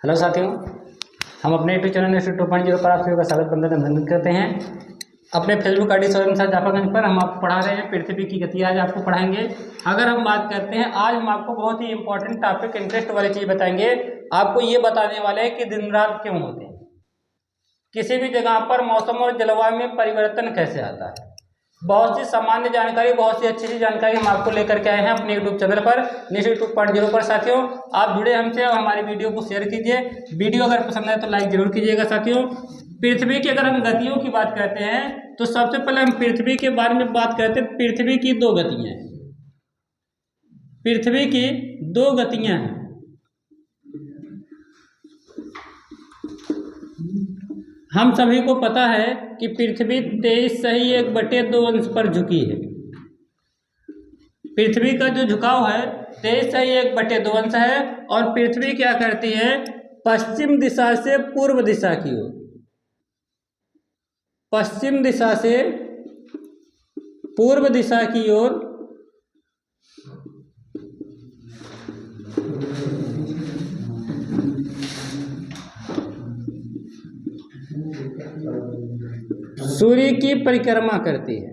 Hello साथियों, हम अपने यूट्यूब चैनल इंस्टीट्यूट 2.0 पर आप सभी का स्वागत अभिनंदन करते हैं। अपने फेसबुक आईडी अध्यापकगंज पर हम आपको पढ़ा रहे हैं पृथ्वी की गति। आज आपको पढ़ाएंगे। अगर हम बात करते हैं, आज हम आपको बहुत ही इंपॉर्टेंट टॉपिक, इंटरेस्ट वाली चीज़ बताएंगे। आपको ये बताने वाले हैं कि दिन रात क्यों होते हैं, किसी भी जगह पर मौसम और जलवायु में परिवर्तन कैसे आता है। बहुत सी सामान्य जानकारी, बहुत सी अच्छी जानकारी हम आपको लेकर के आए हैं अपने यूट्यूब चैनल पर इंस्टीट्यूट 2.0 पर। साथियों, आप जुड़े हमसे और हमारी वीडियो को शेयर कीजिए। वीडियो अगर पसंद आए तो लाइक जरूर कीजिएगा। साथियों, पृथ्वी की अगर हम गतियों की बात करते हैं तो सबसे पहले हम पृथ्वी के बारे में बात करते हैं। पृथ्वी की दो गतियां हैं। पृथ्वी की दो गतियां हैं। हम सभी को पता है कि पृथ्वी 23.1/2 पर झुकी है। पृथ्वी का जो झुकाव है 23.1/2 है। और पृथ्वी क्या करती है, पश्चिम दिशा से पूर्व दिशा की ओर, पश्चिम दिशा से पूर्व दिशा की ओर सूर्य की परिक्रमा करती है।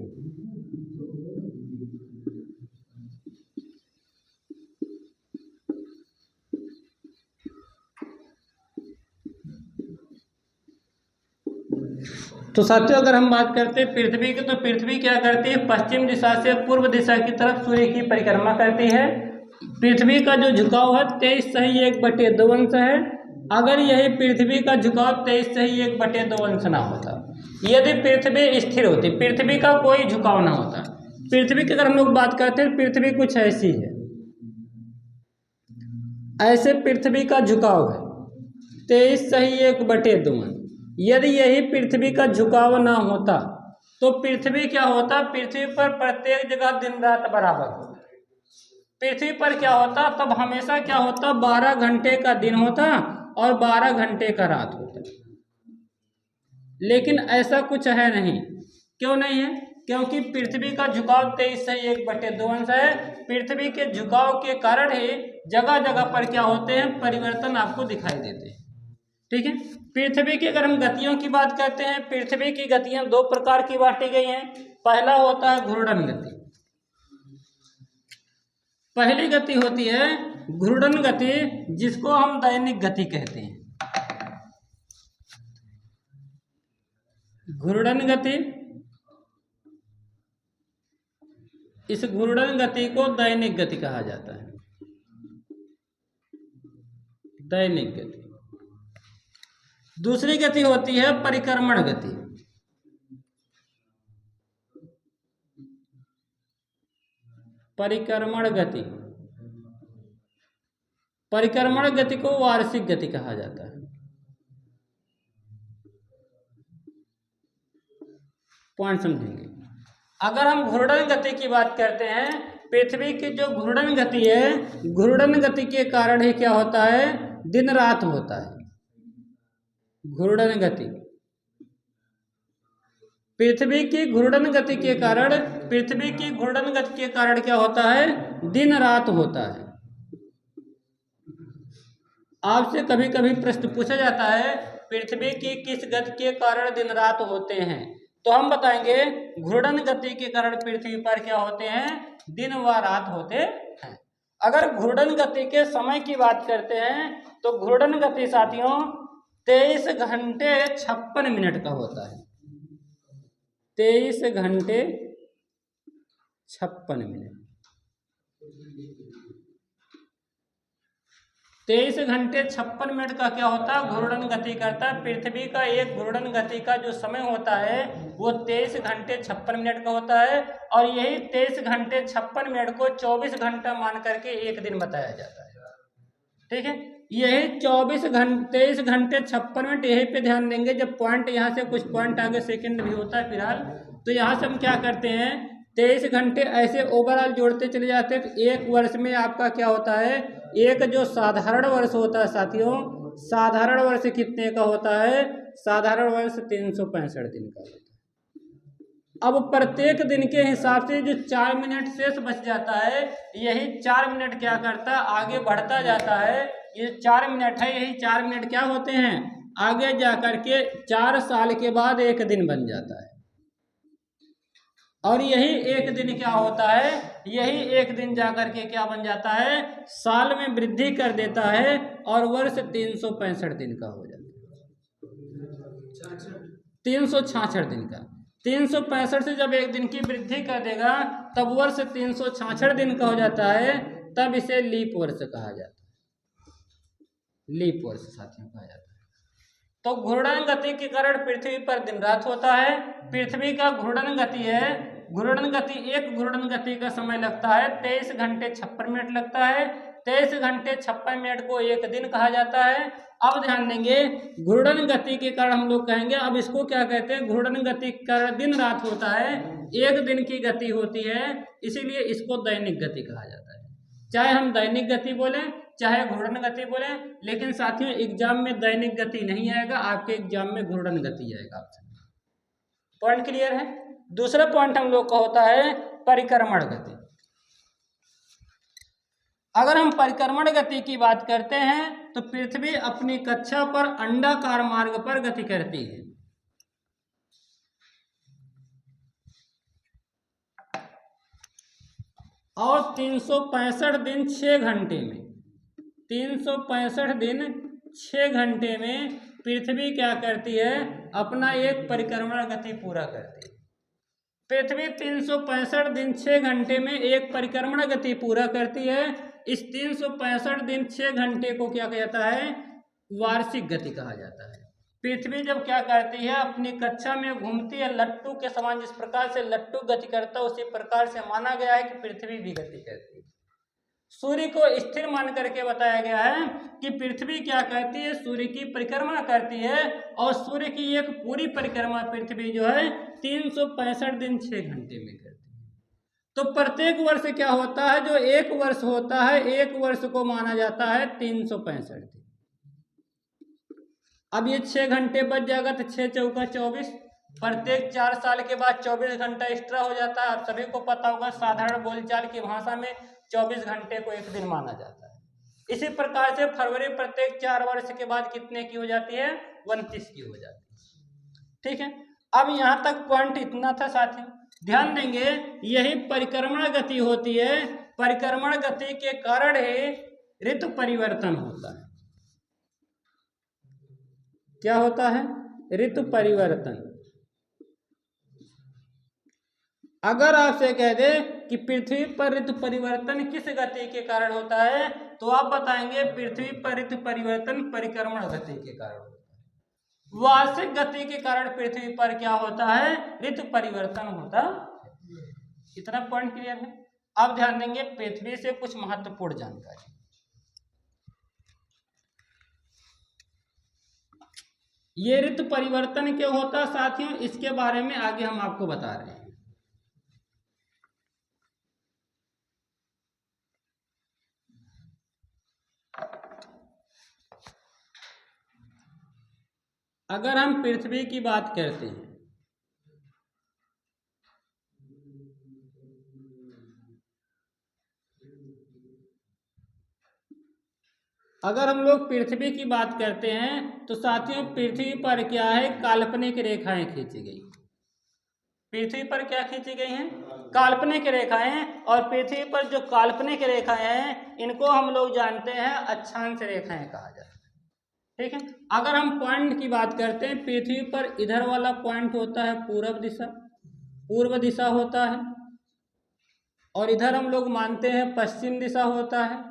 तो साथियों, अगर हम बात करते हैं पृथ्वी की, तो पृथ्वी क्या करती है, पश्चिम दिशा से पूर्व दिशा की तरफ सूर्य की परिक्रमा करती है। पृथ्वी का जो झुकाव है 23.1/2 है। अगर यही पृथ्वी का झुकाव 23.1/2 ना होता, यदि पृथ्वी स्थिर होती, पृथ्वी का कोई झुकाव ना होता, पृथ्वी की अगर हम लोग बात करते हैं, पृथ्वी कुछ ऐसी है, ऐसे पृथ्वी का झुकाव है 23.1/2। यदि यही पृथ्वी का झुकाव ना होता तो पृथ्वी क्या होता, पृथ्वी पर प्रत्येक जगह दिन रात बराबर होता। पृथ्वी पर क्या होता, तब हमेशा क्या होता, 12 घंटे का दिन होता और 12 घंटे का रात होता। लेकिन ऐसा कुछ है नहीं। क्यों नहीं है? क्योंकि पृथ्वी का झुकाव 23.1/2 है। पृथ्वी के झुकाव के कारण ही जगह जगह पर क्या होते हैं, परिवर्तन आपको दिखाई देते हैं। ठीक है। पृथ्वी की अगर हम गतियों की बात करते हैं, पृथ्वी की गतियां दो प्रकार की बांटी गई हैं। पहला होता है घूर्णन गति। पहली गति होती है घूर्णन गति, जिसको हम दैनिक गति कहते हैं। घूर्णन गति, इस घूर्णन गति को दैनिक गति कहा जाता है। दैनिक गति। दूसरी गति होती है परिक्रमण गति। परिक्रमण गति, परिक्रमण गति को वार्षिक गति कहा जाता है। पॉइंट समझेंगे। अगर हम घूर्णन गति की बात करते हैं, पृथ्वी की जो घूर्णन गति है, घूर्णन गति के कारण ही क्या होता है, दिन रात होता है। घूर्णन गति, पृथ्वी की घूर्णन गति के कारण, पृथ्वी की घूर्णन गति के कारण क्या होता है, दिन रात होता है। आपसे कभी कभी प्रश्न पूछा जाता है, पृथ्वी की किस गति के कारण दिन रात होते हैं, तो हम बताएंगे घूर्णन गति के कारण पृथ्वी पर क्या होते हैं, दिन व रात होते हैं। अगर घूर्णन गति के समय की बात करते हैं तो घूर्णन गति साथियों 23 घंटे 56 मिनट का होता है। 23 घंटे 56 मिनट। 23 घंटे 56 मिनट का क्या होता है, घूर्णन गति करता है। पृथ्वी का एक घूर्णन गति का जो समय होता है वो 23 घंटे 56 मिनट का होता है। और यही 23 घंटे 56 मिनट को 24 घंटा मान करके एक दिन बताया जाता है। ठीक है। यही 23 घंटे 56 मिनट, यही पे ध्यान देंगे। जब पॉइंट यहाँ से कुछ पॉइंट आगे सेकंड भी होता है फिलहाल, तो यहाँ से हम क्या करते हैं, 23 घंटे ऐसे ओवरऑल जोड़ते चले जाते हैं। तो एक वर्ष में आपका क्या होता है, एक जो साधारण वर्ष होता है साथियों, साधारण वर्ष कितने का होता है, साधारण वर्ष 365 दिन का होता है। अब प्रत्येक दिन के हिसाब से जो 4 मिनट शेष बच जाता है, यही 4 मिनट क्या करता है, आगे बढ़ता जाता है। ये 4 मिनट है, यही 4 मिनट क्या होते हैं, आगे जा कर के 4 साल के बाद एक दिन बन जाता है। और यही एक दिन क्या होता है, यही एक दिन जाकर के क्या बन जाता है, साल में वृद्धि कर देता है और वर्ष 365 दिन का हो जाता है, 366 दिन का। 365 से जब एक दिन की वृद्धि कर देगा तब वर्ष 366 दिन का हो जाता है, तब इसे लीप वर्ष कहा जाता है। लीप वर्ष साथियों कहा जाता है। तो घूर्णन गति के कारण पृथ्वी पर दिन रात होता है। पृथ्वी का घूर्णन गति है, घूर्णन गति, एक घूर्णन गति का समय लगता है 23 घंटे 56 मिनट लगता है। 23 घंटे 56 मिनट को एक दिन कहा जाता है। अब ध्यान देंगे, घूर्णन गति के कारण हम लोग कहेंगे, अब इसको क्या कहते हैं, घूर्णन गति के कारण दिन रात होता है, एक दिन की गति होती है, इसीलिए इसको दैनिक गति कहा जाता है। चाहे हम दैनिक गति बोलें चाहे घूर्णन गति बोलें, लेकिन साथियों एग्जाम में दैनिक गति नहीं आएगा, आपके एग्जाम में घूर्णन गति आएगा आपसे। पॉइंट क्लियर है। दूसरा पॉइंट हम लोग का होता है परिक्रमण गति। अगर हम परिक्रमण गति की बात करते हैं तो पृथ्वी अपनी कक्षा पर अंडाकार मार्ग पर गति करती है। और 365 दिन 6 घंटे में, 365 दिन 6 घंटे में पृथ्वी क्या करती है, अपना एक परिक्रमण गति पूरा करती है। पृथ्वी 365 दिन 6 घंटे में एक परिक्रमण गति पूरा करती है। इस 365 दिन 6 घंटे को क्या कहता है, वार्षिक गति कहा जाता है। पृथ्वी जब क्या करती है, अपनी कक्षा में घूमती है लट्टू के समान, जिस प्रकार से लट्टू गति करता है उसी प्रकार से माना गया है कि पृथ्वी भी गति करती है। सूर्य को स्थिर मान करके बताया गया है कि पृथ्वी क्या करती है, सूर्य की परिक्रमा करती है, और सूर्य की एक पूरी परिक्रमा पृथ्वी जो है 365 दिन 6 घंटे में करती है। तो प्रत्येक वर्ष क्या होता है, जो एक वर्ष होता है, एक वर्ष को माना जाता है 365 दिन। अब ये 6 घंटे बच जाएगा तो 6 चौका 24, प्रत्येक 4 साल के बाद 24 घंटा एक्स्ट्रा हो जाता है। आप सभी को पता होगा, साधारण बोलचाल की भाषा में 24 घंटे को एक दिन माना जाता है। इसी प्रकार से फरवरी प्रत्येक 4 वर्ष के बाद कितने की हो जाती है, 29 की हो जाती है। ठीक है, अब यहाँ तक पॉइंट इतना था साथियों। ध्यान देंगे, यही परिक्रमण गति होती है, परिक्रमण गति के कारण ही ऋतु परिवर्तन होता है। क्या होता है, ऋतु परिवर्तन। अगर आपसे कह दे कि पृथ्वी पर ऋतु परिवर्तन किस गति के कारण होता है, तो आप बताएंगे पृथ्वी पर ऋतु परिवर्तन परिक्रमण गति के कारण होता है। वार्षिक गति के कारण पृथ्वी पर क्या होता है, ऋतु परिवर्तन होता है। इतना पॉइंट क्लियर है। अब ध्यान देंगे पृथ्वी से कुछ महत्वपूर्ण जानकारी। ये ऋतु परिवर्तन क्यों होता है साथियों, इसके बारे में आगे हम आपको बता रहे हैं। अगर हम पृथ्वी की बात करते हैं, अगर हम लोग पृथ्वी की बात करते हैं तो साथियों पृथ्वी पर क्या है, काल्पनिक रेखाएं खींची गई। पृथ्वी पर क्या खींची गई हैं, काल्पनिक रेखाएं। और पृथ्वी पर जो काल्पनिक रेखाएं हैं इनको हम लोग जानते हैं अक्षांश रेखाएं कहा जाता है। ठीक है, अगर हम पॉइंट की बात करते हैं, पृथ्वी पर इधर वाला पॉइंट होता है पूर्व दिशा, पूर्व दिशा होता है, और इधर हम लोग मानते हैं पश्चिम दिशा होता है।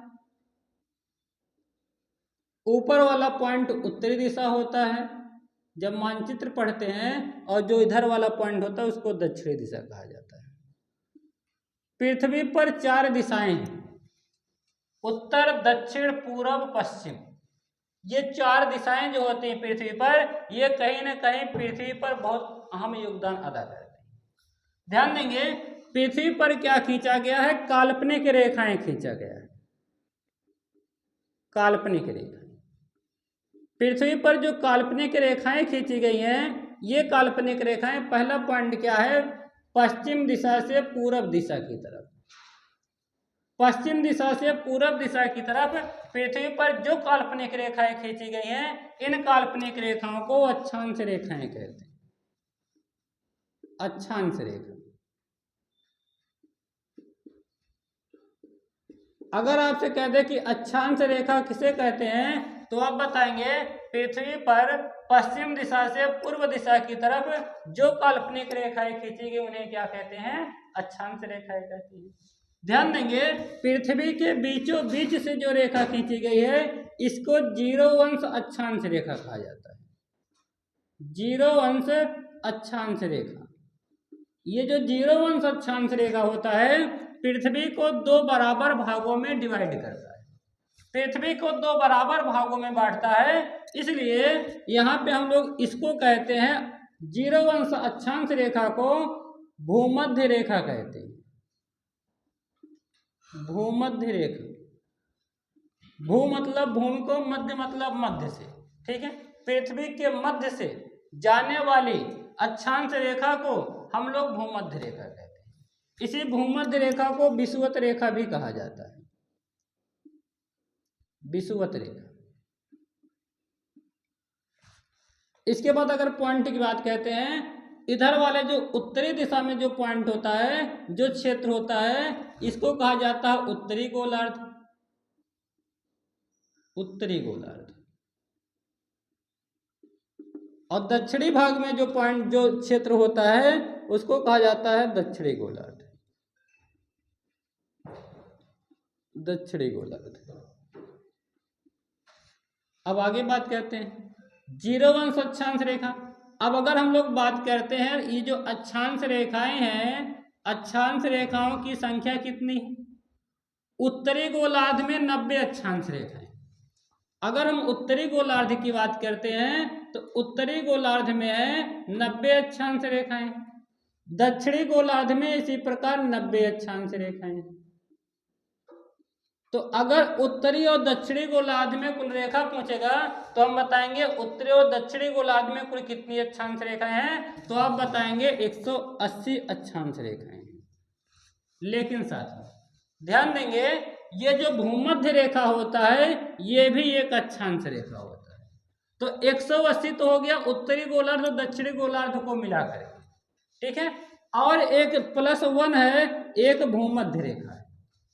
ऊपर वाला पॉइंट उत्तरी दिशा होता है जब मानचित्र पढ़ते हैं, और जो इधर वाला पॉइंट होता है उसको दक्षिणी दिशा कहा जाता है। पृथ्वी पर 4 दिशाएं हैं, उत्तर दक्षिण पूर्व पश्चिम। ये 4 दिशाएं जो होती हैं पृथ्वी पर, ये कहीं ना कहीं पृथ्वी पर बहुत अहम योगदान अदा करती हैं। ध्यान देंगे, पृथ्वी पर क्या खींचा गया है, काल्पनिक रेखाएं खींचा गया है, काल्पनिक रेखा। पृथ्वी पर जो काल्पनिक रेखाएं खींची गई हैं, ये काल्पनिक रेखाएं, पहला पॉइंट क्या है, पश्चिम दिशा से पूर्व दिशा की तरफ, पश्चिम दिशा से पूर्व दिशा की तरफ पृथ्वी पर जो काल्पनिक रेखाएं खींची गई हैं, इन काल्पनिक रेखाओं को अक्षांश रेखाएं कहते हैं। अक्षांश रेखा। अगर आपसे कह दे कि अक्षांश रेखा किसे कहते हैं, तो आप बताएंगे पृथ्वी पर पश्चिम दिशा से पूर्व दिशा की तरफ जो काल्पनिक रेखाएं खींची गई उन्हें क्या कहते हैं? अक्षांश रेखाएं कहते हैं। ध्यान देंगे, पृथ्वी के बीचों बीच से जो रेखा खींची गई है इसको जीरो अंश अक्षांश रेखा कहा जाता है। जीरो अंश अक्षांश रेखा। ये जो जीरो अंश अक्षांश रेखा होता है पृथ्वी को दो बराबर भागों में डिवाइड करता है, पृथ्वी को दो बराबर भागों में बांटता है, इसलिए यहाँ पे हम लोग इसको कहते हैं, जीरो अंश अक्षांश रेखा को भूमध्य रेखा कहते हैं। भूमध्य रेखा। भू मतलब भूमि को, मध्य मतलब मध्य से, ठीक है। पृथ्वी के मध्य से जाने वाली अक्षांश रेखा को हम लोग भूमध्य रेखा कहते हैं। इसी भूमध्य रेखा को विषुवत रेखा भी कहा जाता है। विषुवत रेखा। इसके बाद अगर पॉइंट की बात कहते हैं, इधर वाले जो उत्तरी दिशा में जो पॉइंट होता है, जो क्षेत्र होता है, इसको कहा जाता है उत्तरी गोलार्ध। उत्तरी गोलार्ध। और दक्षिणी भाग में जो पॉइंट, जो क्षेत्र होता है, उसको कहा जाता है दक्षिणी गोलार्ध। दक्षिणी गोलार्ध। अब आगे बात करते हैं जीरो अंश अक्षांश रेखा। अब अगर हम लोग बात करते हैं, ये जो अक्षांश रेखाएं हैं, अक्षांश रेखाओं की संख्या कितनी है? उत्तरी गोलार्ध में 90 अक्षांश रेखाएं। अगर हम उत्तरी गोलार्ध की बात करते हैं तो उत्तरी गोलार्ध में है 90 अक्षांश रेखाएं। दक्षिणी गोलार्ध में इसी प्रकार 90 अक्षांश रेखाएं। तो अगर उत्तरी और दक्षिणी गोलार्ध में कुल रेखा पूछेगा तो हम बताएंगे उत्तरी और दक्षिणी गोलार्ध में कुल कितनी अक्षांश रेखाएं हैं, तो आप बताएंगे 180 अक्षांश रेखाएं। लेकिन साथ ध्यान देंगे, ये जो भूमध्य रेखा होता है ये भी एक अक्षांश रेखा होता है। तो 180 तो हो गया उत्तरी गोलार्ध और दक्षिणी गोलार्ध को मिलाकर, ठीक है। और एक +1 है, एक भूमध्य रेखा है,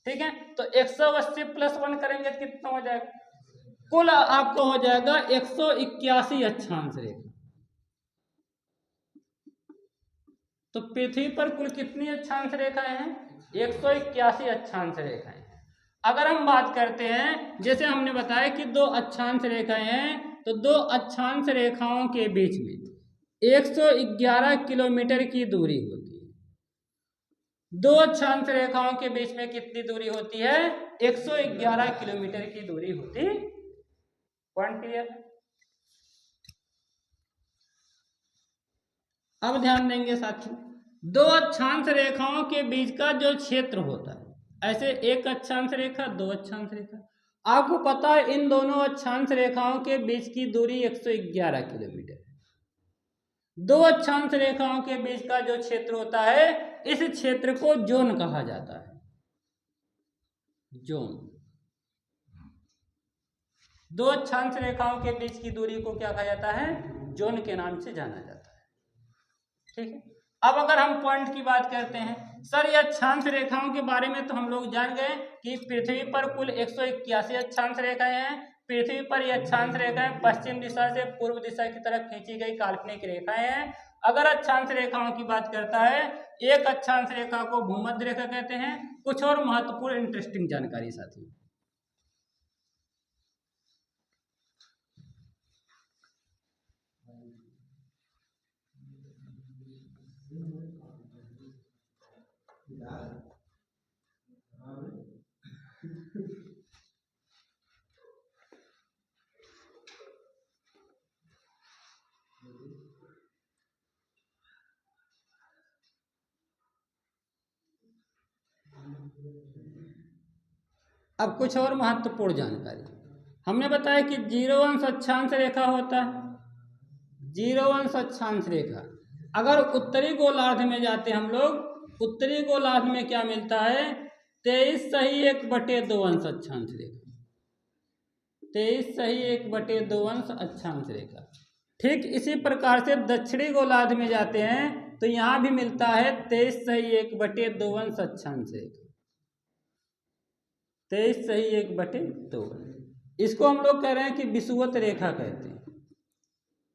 ठीक है। तो 180 + 1 करेंगे तो कितना हो जाएगा? कुल आपको हो जाएगा 181 अक्षांश रेखा। तो पृथ्वी पर कुल कितनी अक्षांश रेखाएं हैं? 181 अक्षांश रेखाएं। अगर हम बात करते हैं, जैसे हमने बताया कि दो अक्षांश रेखाएं हैं, तो दो अक्षांश रेखाओं के बीच में 111 किलोमीटर की दूरी होती है। दो अक्षांश रेखाओं के बीच में कितनी दूरी होती है? 111 किलोमीटर की दूरी होती है। Point clear? अब ध्यान देंगे साथियों, दो अक्षांश रेखाओं के बीच का जो क्षेत्र होता है, ऐसे एक अक्षांश रेखा, दो अक्षांश रेखा, आपको पता है इन दोनों अक्षांश रेखाओं के बीच की दूरी 111 किलोमीटर है। दो अक्षांश रेखाओं के बीच का जो क्षेत्र होता है, इस क्षेत्र को जोन कहा जाता है। जोन। दो अक्षांश रेखाओं के बीच की दूरी को क्या कहा जाता है? जोन के नाम से जाना जाता है, ठीक है। अब अगर हम पॉइंट की बात करते हैं, सर ये अक्षांश रेखाओं के बारे में तो हम लोग जान गए कि पृथ्वी पर कुल 181 अक्षांश रेखाएं हैं। पृथ्वी पर ये अक्षांश रेखाएं पश्चिम दिशा से पूर्व दिशा की तरफ खींची गई काल्पनिक रेखाएं हैं। अगर अक्षांश रेखाओं की बात करता है, एक अक्षांश रेखा को भूमध्य रेखा कहते हैं। कुछ और महत्वपूर्ण इंटरेस्टिंग जानकारी साथी, अब कुछ और महत्वपूर्ण जानकारी। हमने बताया कि जीरो अंश अक्षांश रेखा होता है। जीरो अंश अक्षांश रेखा अगर उत्तरी गोलार्ध में जाते हम लोग, उत्तरी गोलार्ध में क्या मिलता है? 23 सही 1/2 अंश अक्षांश रेखा, 23 सही 1/2 अंश अक्षांश रेखा। ठीक इसी प्रकार से दक्षिणी गोलार्ध में जाते हैं तो यहां भी मिलता है 23 सही 1/2 अंश अक्षांश रेखा, 23 सही 1/2 अंश। इसको हम लोग कह रहे हैं कि विषुवत रेखा कहते हैं,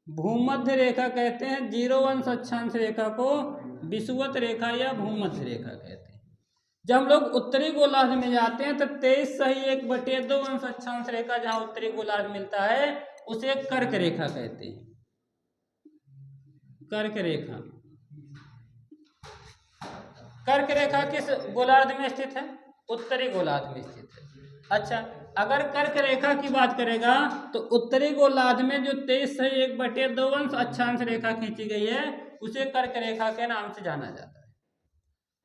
भूमध्य रेखा कहते हैं। 0 अंश अक्षांश रेखा को विषुवत रेखा या भूमध्य रेखा कहते हैं। जब हम लोग उत्तरी गोलार्ध में जाते हैं तो 23 सही 1/2 अंश अक्षांश रेखा जहां उत्तरी गोलार्ध मिलता है उसे कर्क रेखा कहते हैं, कर्क रेखा। कर्क रेखा किस गोलार्ध में स्थित है? उत्तरी गोलार्ध में स्थित है। अच्छा, अगर कर्क रेखा की बात करेगा तो उत्तरी गोलार्ध में जो 23 सही 1/2 अंश अक्षांश रेखा खींची गई है उसे कर्क रेखा के नाम से जाना जाता है।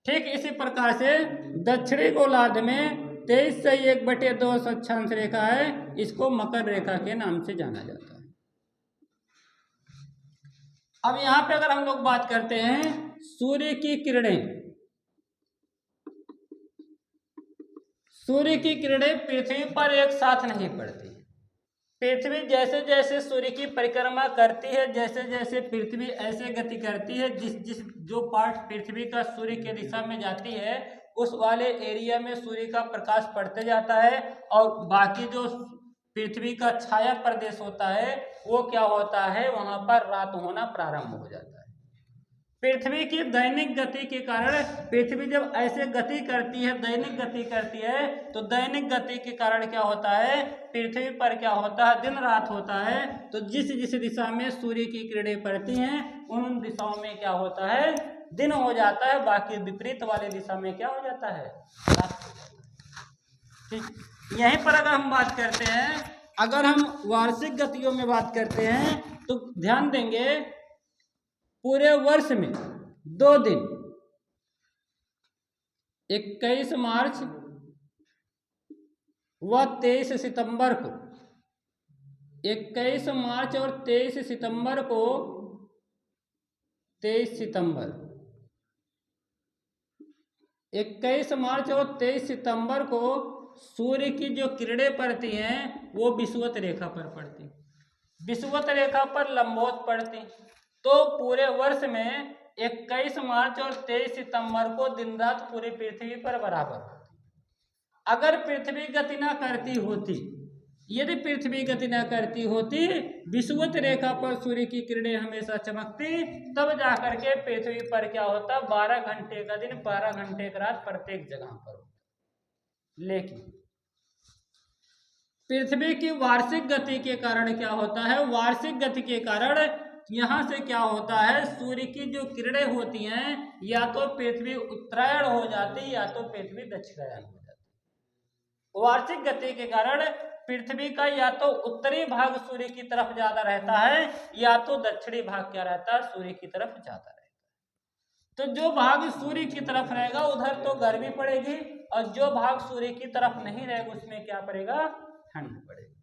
ठीक इसी प्रकार से दक्षिणी गोलार्ध में 23 सही 1/2 अंश अक्षांश रेखा है, इसको मकर रेखा के नाम से जाना जाता है। अब यहां पे अगर हम लोग बात करते हैं सूर्य की किरणें, सूर्य की किरणें पृथ्वी पर एक साथ नहीं पड़ती। पृथ्वी जैसे जैसे सूर्य की परिक्रमा करती है, जैसे जैसे पृथ्वी ऐसे गति करती है, जिस जो पार्ट पृथ्वी का सूर्य के दिशा में जाती है उस वाले एरिया में सूर्य का प्रकाश पड़ते जाता है, और बाकी जो पृथ्वी का छाया प्रदेश होता है वो क्या होता है, वहां पर रात होना प्रारंभ हो जाता है। पृथ्वी की दैनिक गति के कारण पृथ्वी जब ऐसे गति करती है, दैनिक गति करती है, तो दैनिक गति के कारण क्या होता है, पृथ्वी पर क्या होता है, दिन रात होता है। तो जिस जिस दिशा में सूर्य की किरणें पड़ती हैं उन दिशाओं में क्या होता है, दिन हो जाता है, बाकी विपरीत वाले दिशा में क्या हो जाता है, रात हो जाता है। ठीक, यहीं पर अगर हम बात करते हैं, अगर हम वार्षिक गतियों में बात करते हैं तो ध्यान देंगे पूरे वर्ष में 2 दिन 21 मार्च व 23 सितंबर को, 21 मार्च और 23 सितंबर को, 23 सितंबर, 21 मार्च और 23 सितंबर को सूर्य की जो किरणें पड़ती हैं वो विषुवत रेखा पर पड़ती, विषुवत रेखा पर लंबवत पड़ती। तो पूरे वर्ष में 21 मार्च और 23 सितंबर को दिन रात पूरी पृथ्वी पर बराबर होती। अगर पृथ्वी गति ना करती होती, यदि पृथ्वी गति ना करती होती, विषुवत रेखा पर सूर्य की किरणें हमेशा चमकती, तब जाकर के पृथ्वी पर क्या होता, 12 घंटे का दिन 12 घंटे का रात प्रत्येक जगह पर होता। लेकिन पृथ्वी की वार्षिक गति के कारण क्या होता है, वार्षिक गति के कारण यहां से क्या होता है, सूर्य की जो किरणें होती हैं या तो पृथ्वी उत्तरायण हो जाती या तो पृथ्वी दक्षिणायन हो जाती। वार्षिक गति के कारण पृथ्वी का या तो उत्तरी भाग सूर्य की तरफ ज्यादा रहता है या तो दक्षिणी भाग क्या रहता है, सूर्य की तरफ ज्यादा रहता है। तो जो भाग सूर्य की तरफ रहेगा उधर तो गर्मी पड़ेगी, और जो भाग सूर्य की तरफ नहीं रहेगा उसमें क्या पड़ेगा, ठंड पड़ेगी।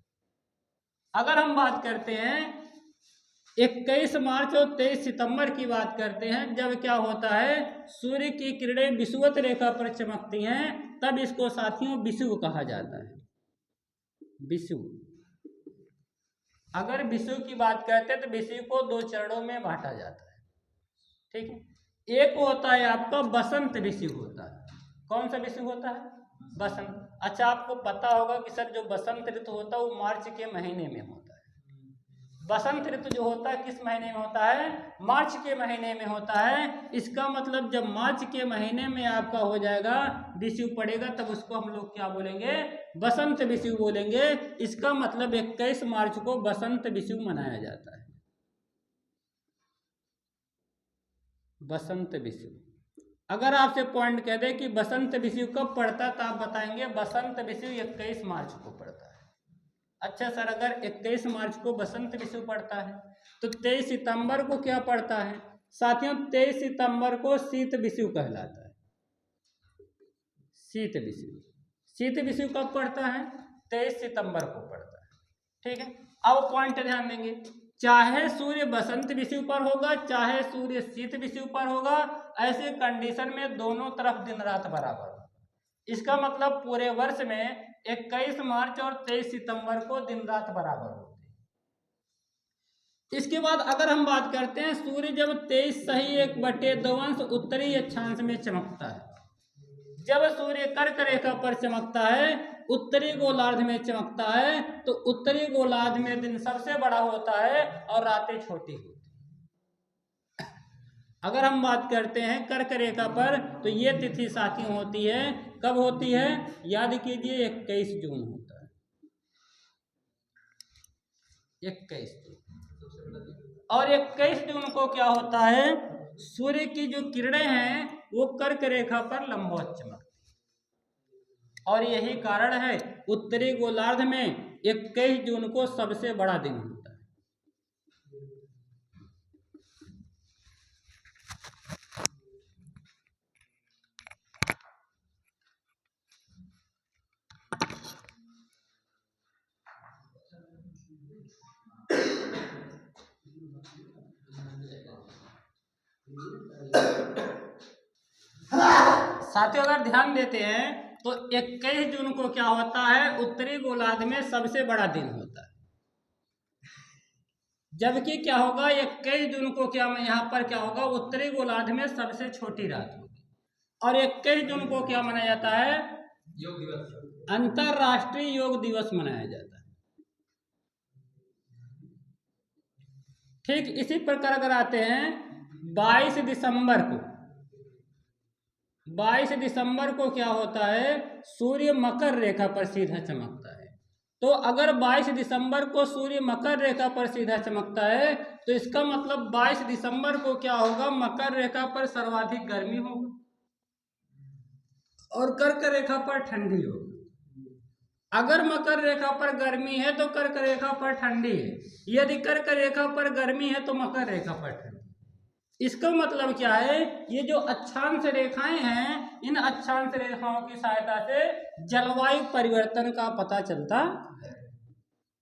अगर हम बात करते हैं 21 मार्च और 23 सितंबर की बात करते हैं, जब क्या होता है, सूर्य की किरणें विषुवत रेखा पर चमकती हैं, तब इसको साथियों विषुव कहा जाता है, विषुव। अगर विषुव की बात करते हैं तो विषुव को 2 चरणों में बांटा जाता है। ठीक है, एक होता है आपका बसंत विषुव होता है। कौन सा विषुव होता है, बसंत। अच्छा, आपको पता होगा कि सर जो बसंत ऋतु होता है वो मार्च के महीने में होता है। बसंत ऋतु जो होता है किस महीने में होता है, मार्च के महीने में होता है। इसका मतलब जब मार्च के महीने में आपका हो जाएगा, विषुव पड़ेगा, तब उसको हम लोग क्या बोलेंगे, बसंत विषुव बोलेंगे। इसका मतलब 21 मार्च को बसंत विषुव मनाया जाता है, बसंत विषुव। अगर आपसे पॉइंट कह दे कि बसंत विषुव कब पड़ता है तो आप बताएंगे बसंत विषुव 21 मार्च को पड़ता है। अच्छा सर, अगर 21 मार्च को बसंत विषुव पड़ता है तो 23 सितंबर को क्या पड़ता है साथियों, 23 सितंबर को शीत विषुव कहलाता है, शीत विषुव। शीत विषुव कब पड़ता है, 23 सितंबर को पड़ता है। ठीक है, अब पॉइंट ध्यान देंगे, चाहे सूर्य बसंत विषुव पर होगा चाहे सूर्य शीत विषुव पर होगा, ऐसे कंडीशन में दोनों तरफ दिन रात बराबर होगा। इसका मतलब पूरे वर्ष में 21 मार्च और 23 सितंबर को दिन रात बराबर होते हैं। इसके बाद अगर हम बात करते हैं सूर्य जब 23 उत्तरी अक्षांश में चमकता है, जब सूर्य कर्क रेखा पर चमकता है, उत्तरी गोलार्ध में चमकता है, तो उत्तरी गोलार्ध में दिन सबसे बड़ा होता है और रातें छोटी होती है। अगर हम बात करते हैं कर्क रेखा पर, तो ये तिथि साथियों होती है, कब होती है, याद कीजिए 21 जून होता है, 21 जून। और 21 जून को क्या होता है, सूर्य की जो किरणें हैं वो कर्क रेखा पर लंबवत चमकती है। और यही कारण है उत्तरी गोलार्ध में 21 जून को सबसे बड़ा दिन होता है। साथियों अगर ध्यान देते हैं तो 21 जून को क्या होता है, उत्तरी गोलार्ध में सबसे बड़ा दिन होता है। जबकि क्या होगा 21 जून को क्या यहाँ पर क्या होगा, उत्तरी गोलार्ध में सबसे छोटी रात होगी। और 21 जून को क्या मनाया जाता है, योग दिवस, अंतरराष्ट्रीय योग दिवस मनाया जाता है। ठीक इसी प्रकार अगर आते हैं 22 दिसंबर को, 22 दिसंबर को क्या होता है, सूर्य मकर रेखा पर सीधा चमकता है। तो अगर 22 दिसंबर को सूर्य मकर रेखा पर सीधा चमकता है तो इसका मतलब 22 दिसंबर को क्या होगा, मकर रेखा पर सर्वाधिक गर्मी होगी और कर्क रेखा पर ठंडी होगी। अगर मकर रेखा पर गर्मी है तो कर्क रेखा पर ठंडी है, यदि कर्क रेखा पर गर्मी है तो मकर रेखा पर ठंडी। इसका मतलब क्या है, ये जो अक्षांश रेखाएं हैं, इन अक्षांश रेखाओं की सहायता से जलवायु परिवर्तन का पता चलता है।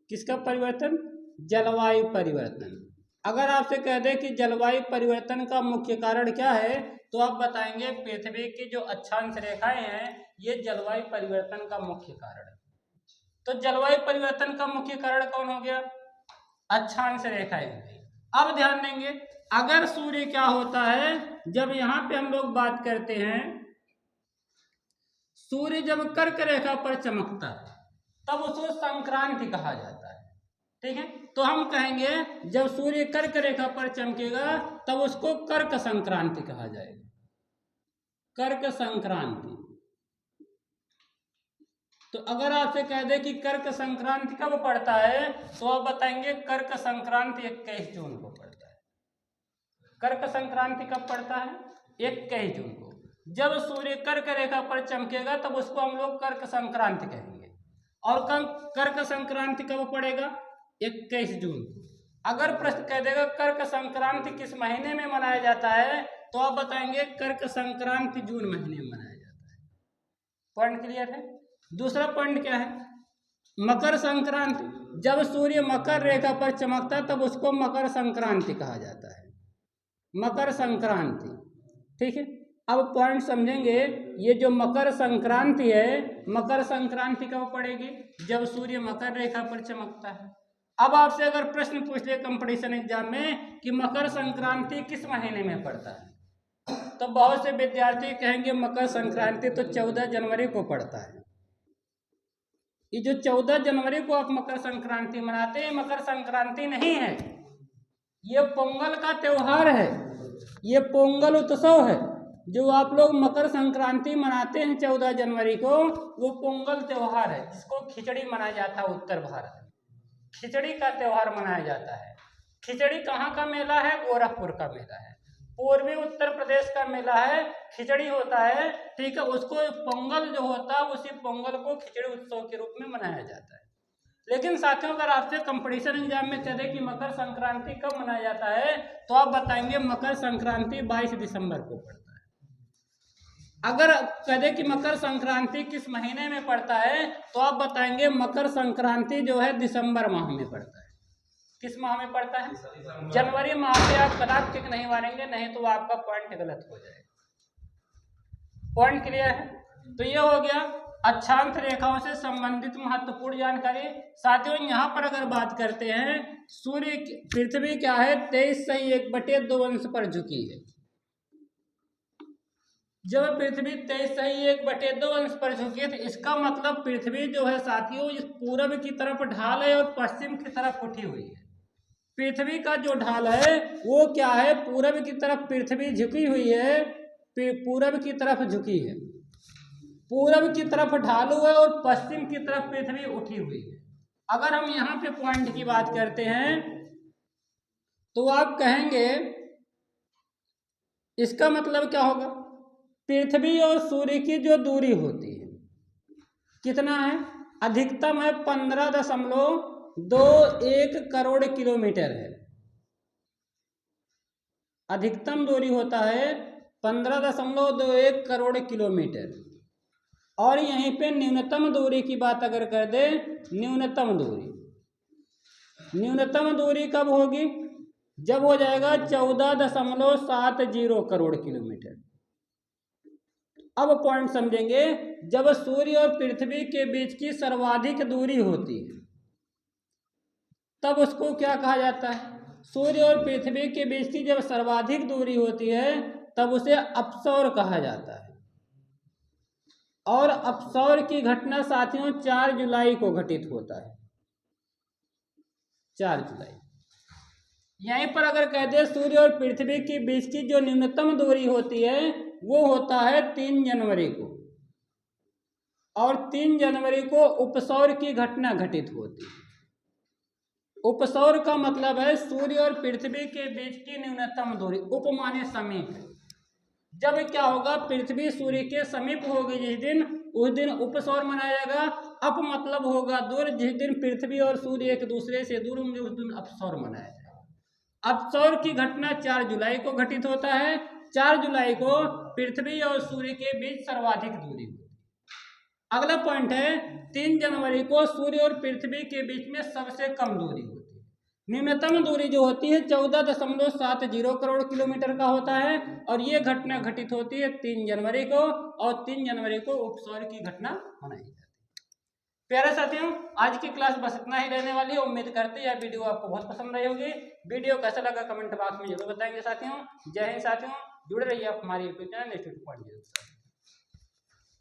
किसका परिवर्तन, जलवायु परिवर्तन। अगर आपसे कह दे कि जलवायु परिवर्तन का मुख्य कारण क्या है, तो आप बताएंगे पृथ्वी की जो अक्षांश रेखाएं हैं ये जलवायु परिवर्तन का मुख्य कारण है। तो जलवायु परिवर्तन का मुख्य कारण कौन हो गया, अक्षांश रेखाएं। अब ध्यान देंगे, अगर सूर्य क्या होता है, जब यहां पे हम लोग बात करते हैं, सूर्य जब कर्क रेखा पर चमकता है तब उसको संक्रांति कहा जाता है। ठीक है, तो हम कहेंगे जब सूर्य कर्क रेखा पर चमकेगा तब उसको कर्क संक्रांति कहा जाएगा, कर्क संक्रांति। तो अगर आपसे कह दे कि कर्क संक्रांति कब पड़ता है, तो आप बताएंगे कर्क संक्रांति 21 जून को पड़ता है। कर्क संक्रांति कब पड़ता है, 21 जून को। जब सूर्य कर्क रेखा पर चमकेगा तब उसको हम लोग कर्क संक्रांति कहेंगे। और कर्क संक्रांति कब पड़ेगा, 21 जून को। अगर प्रश्न कह देगा कर्क संक्रांति किस महीने में मनाया जाता है, तो आप बताएंगे कर्क संक्रांति जून महीने में मनाया जाता है। पॉइंट क्लियर है। दूसरा पॉइंट क्या है, मकर संक्रांति। जब सूर्य मकर रेखा पर चमकता तब उसको मकर संक्रांति कहा जाता है, मकर संक्रांति। ठीक है, अब पॉइंट समझेंगे। ये जो मकर संक्रांति है, मकर संक्रांति कब पड़ेगी, जब सूर्य मकर रेखा पर चमकता है। अब आपसे अगर प्रश्न पूछ ले कंपटीशन एग्जाम में कि मकर संक्रांति किस महीने में पड़ता है, तो बहुत से विद्यार्थी कहेंगे मकर संक्रांति तो 14 जनवरी को पड़ता है। ये जो 14 जनवरी को आप मकर संक्रांति मनाते हैं, मकर संक्रांति नहीं है, ये पोंगल का त्योहार है, ये पोंगल उत्सव है। जो आप लोग मकर संक्रांति मनाते हैं 14 जनवरी को, वो पोंगल त्योहार है जिसको खिचड़ी मनाया जाता है। उत्तर भारत में खिचड़ी का त्योहार मनाया जाता है। खिचड़ी कहाँ का मेला है, गोरखपुर का मेला है, पूर्वी उत्तर प्रदेश का मेला है, खिचड़ी होता है। ठीक है, उसको पोंगल जो होता है उसी पोंगल को खिचड़ी उत्सव के रूप में मनाया जाता है। लेकिन साथियों अगर आपसे कंपटीशन एग्जाम में कह दे कि मकर संक्रांति कब मनाया जाता है, तो आप बताएंगे मकर संक्रांति 22 दिसंबर को पड़ता है। अगर कह दे कि मकर संक्रांति किस महीने में पड़ता है, तो आप बताएंगे मकर संक्रांति जो है दिसंबर माह में पड़ता है। किस माह में पड़ता है, जनवरी माह से आप कदाच टिक नहीं मारेंगे, नहीं तो आपका पॉइंट गलत हो जाएगा। पॉइंट क्लियर है। तो ये हो गया अक्षांश रेखाओं से संबंधित महत्वपूर्ण जानकारी। साथियों यहाँ पर अगर बात करते हैं सूर्य पृथ्वी क्या है 23.1/2 पर झुकी है। जब पृथ्वी 23.1/2 पर झुकी है तो इसका मतलब पृथ्वी जो है साथियों इस पूरब की तरफ ढाल है और पश्चिम की तरफ उठी हुई है। पृथ्वी का जो ढाल है वो क्या है, पूरब की तरफ पृथ्वी झुकी हुई है, पूरब की तरफ झुकी है, पूरब की तरफ ढालू है और पश्चिम की तरफ पृथ्वी उठी हुई है। अगर हम यहाँ पे पॉइंट की बात करते हैं तो आप कहेंगे इसका मतलब क्या होगा, पृथ्वी और सूर्य की जो दूरी होती है कितना है, अधिकतम है 15.21 करोड़ किलोमीटर है। अधिकतम दूरी होता है 15.21 करोड़ किलोमीटर। और यहीं पे न्यूनतम दूरी की बात अगर कर दे, न्यूनतम दूरी कब होगी, जब हो जाएगा 14.70 करोड़ किलोमीटर। अब पॉइंट समझेंगे, जब सूर्य और पृथ्वी के बीच की सर्वाधिक दूरी होती है तब उसको क्या कहा जाता है, सूर्य और पृथ्वी के बीच की जब सर्वाधिक दूरी होती है तब उसे अपसौर कहा जाता है। और अपसौर की घटना साथियों 4 जुलाई को घटित होता है, 4 जुलाई। यहीं पर अगर कह दे सूर्य और पृथ्वी के बीच की जो न्यूनतम दूरी होती है वो होता है 3 जनवरी को, और 3 जनवरी को उपसौर की घटना घटित होती है। उपसौर का मतलब है सूर्य और पृथ्वी के बीच की न्यूनतम दूरी, उप माने समीप। जब क्या होगा, पृथ्वी सूर्य के समीप होगी जिस दिन, उस दिन उपसौर मनाया जाएगा। अप मतलब होगा दूर, जिस दिन पृथ्वी और सूर्य एक दूसरे से दूर होंगे उस दिन अपसौर मनाया जाएगा। अपसौर की घटना 4 जुलाई को घटित होता है। 4 जुलाई को पृथ्वी और सूर्य के बीच सर्वाधिक दूरी होती है। अगला पॉइंट है 3 जनवरी को सूर्य और पृथ्वी के बीच में सबसे कम दूरी होती है। न्यूनतम दूरी जो होती है 14.70 करोड़ किलोमीटर का होता है, और ये घटना घटित होती है 3 जनवरी को, और 3 जनवरी को उपसौर की घटना मनाई जाती है। प्यारे साथियों, आज की क्लास बस इतना ही रहने वाली है। उम्मीद करते हैं यह वीडियो आपको बहुत पसंद आई होगी। वीडियो कैसा लगा कमेंट बॉक्स में जरूर बताएंगे साथियों। जय हिंद साथियों, जुड़े रहिए आप हमारे यूट्यूब चैनल इंस्टीट्यूट पॉइंट।